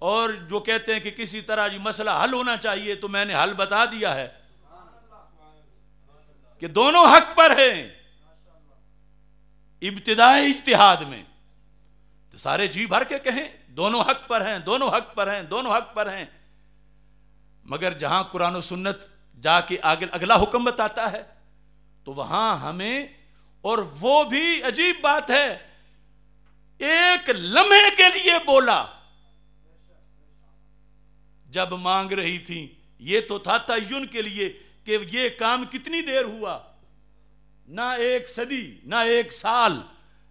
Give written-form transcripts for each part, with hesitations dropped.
اور جو کہتے ہیں کہ کسی طرح جی مسئلہ حل ہونا چاہیے، تو میں نے حل بتا دیا ہے کہ دونوں حق پر ہیں ابتدائی اجتہاد میں، تو سارے جی بھر کے کہیں دونوں حق پر ہیں، دونوں حق پر ہیں، دونوں حق پر ہیں، مگر جہاں قرآن و سنت جا کے اگلا حکم بتاتا ہے تو وہاں ہمیں، اور وہ بھی عجیب بات ہے، ایک لمحے کے لیے بولا جب مانگ رہی تھی، یہ تو تھا تعین کے لیے کہ یہ کام کتنی دیر ہوا، نہ ایک صدی، نہ ایک سال،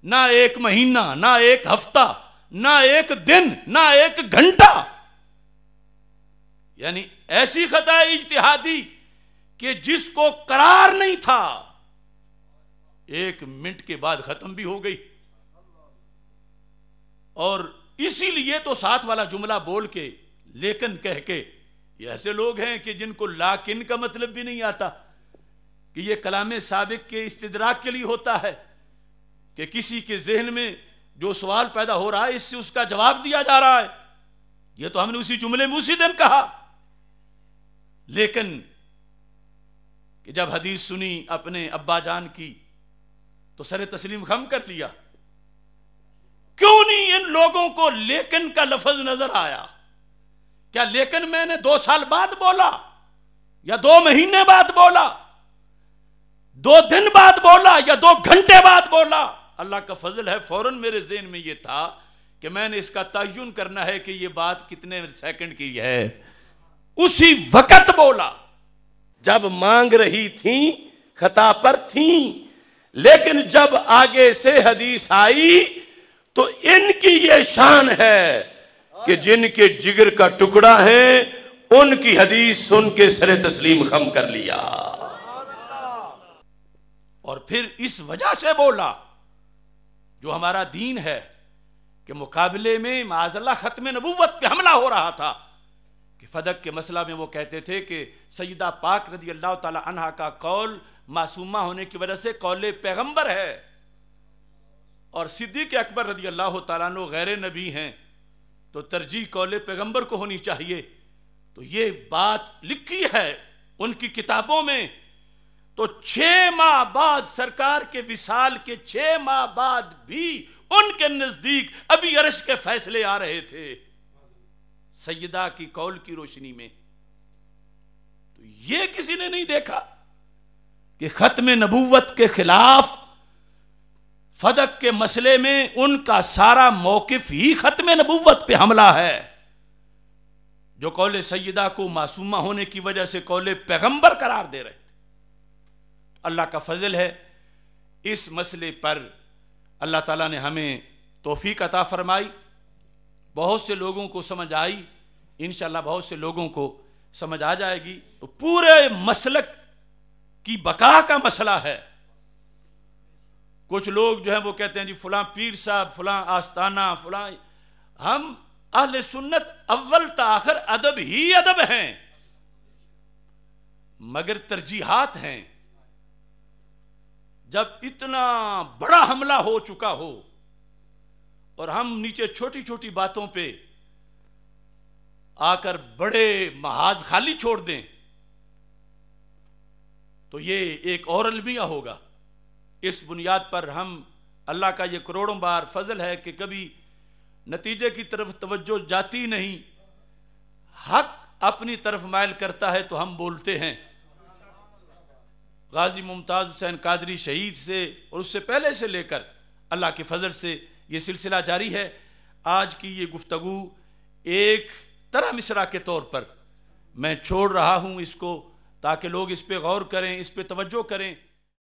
نہ ایک مہینہ، نہ ایک ہفتہ، نہ ایک دن، نہ ایک گھنٹہ، یعنی ایسی خطا اجتہادی کہ جس کو قرار نہیں تھا 1 منٹ کے بعد ختم بھی ہو گئی. اور اسی لیے تو ساتھ والا جملہ بول کے لیکن کہہ کے، یہ ایسے لوگ ہیں کہ جن کو لیکن کا مطلب بھی نہیں آتا، کہ یہ کلام سابق کے استدراک کے لیے ہوتا ہے کہ کسی کے ذہن میں جو سوال پیدا ہو رہا ہے اس سے اس کا جواب دیا جا رہا ہے. یہ تو ہم نے اسی جملے میں اسی دن کہا، لیکن کہ جب حدیث سنی اپنے ابا جان کی تو سر تسلیم خم کر لیا. کیوں نہیں ان لوگوں کو لیکن کا لفظ نظر آیا؟ کیا لیکن میں نے 2 سال بعد بولا، یا 2 مہینے بعد بولا، 2 دن بعد بولا، یا 2 گھنٹے بعد بولا؟ اللہ کا فضل ہے فوراً میرے ذہن میں یہ تھا کہ میں نے اس کا تعین کرنا ہے کہ یہ بات کتنے سیکنڈ کی ہے. اسی وقت بولا جب مانگ رہی تھیں، خطا پر تھیں، لیکن جب آگے سے حدیث آئی تو ان کی یہ شان ہے کہ جن کے جگر کا ٹکڑا ہے ان کی حدیث سن کے سر تسلیم خم کر لیا. اور پھر اس وجہ سے بولا جو ہمارا دین ہے کہ مقابلے میں معاذ اللہ ختم نبوت پہ حملہ ہو رہا تھا، کہ فدق کے مسئلہ میں وہ کہتے تھے کہ سیدہ پاک رضی اللہ تعالی عنہا کا قول معصومہ ہونے کی وجہ سے قول پیغمبر ہے، اور صدیق اکبر رضی اللہ تعالیٰ عنہ غیر نبی ہیں تو ترجیح قول پیغمبر کو ہونی چاہیے. تو یہ بات لکھی ہے ان کی کتابوں میں. تو 6 ماہ بعد سرکار کے وصال کے 6 ماہ بعد بھی ان کے نزدیک ابھی عرش کے فیصلے آ رہے تھے سیدہ کی قول کی روشنی میں. تو یہ کسی نے نہیں دیکھا کہ ختم نبوت کے خلاف فدق کے مسئلے میں ان کا سارا موقف ہی ختم نبوت پہ حملہ ہے، جو قول سیدہ کو معصومہ ہونے کی وجہ سے قول پیغمبر قرار دے رہے تھے. اللہ کا فضل ہے اس مسئلے پر اللہ تعالیٰ نے ہمیں توفیق عطا فرمائی، بہت سے لوگوں کو سمجھ آئی، انشاءاللہ بہت سے لوگوں کو سمجھ آ جائے گی. تو پورے مسلک کی بقا کا مسئلہ ہے. کچھ لوگ جو ہیں وہ کہتے ہیں جی فلاں پیر صاحب، فلاں آستانہ، فلاں. ہم اہل سنت اول تا آخر ادب ہی ادب ہیں، مگر ترجیحات ہیں. جب اتنا بڑا حملہ ہو چکا ہو اور ہم نیچے چھوٹی چھوٹی باتوں پہ آ کر بڑے محاذ خالی چھوڑ دیں تو یہ ایک اور المیہ ہوگا. اس بنیاد پر ہم، اللہ کا یہ کروڑوں بار فضل ہے کہ کبھی نتیجے کی طرف توجہ جاتی نہیں، حق اپنی طرف مائل کرتا ہے تو ہم بولتے ہیں. غازی ممتاز حسین قادری شہید سے اور اس سے پہلے سے لے کر اللہ کے فضل سے یہ سلسلہ جاری ہے. آج کی یہ گفتگو ایک طرح مصرع کے طور پر میں چھوڑ رہا ہوں اس کو، تاکہ لوگ اس پہ غور کریں، اس پہ توجہ کریں.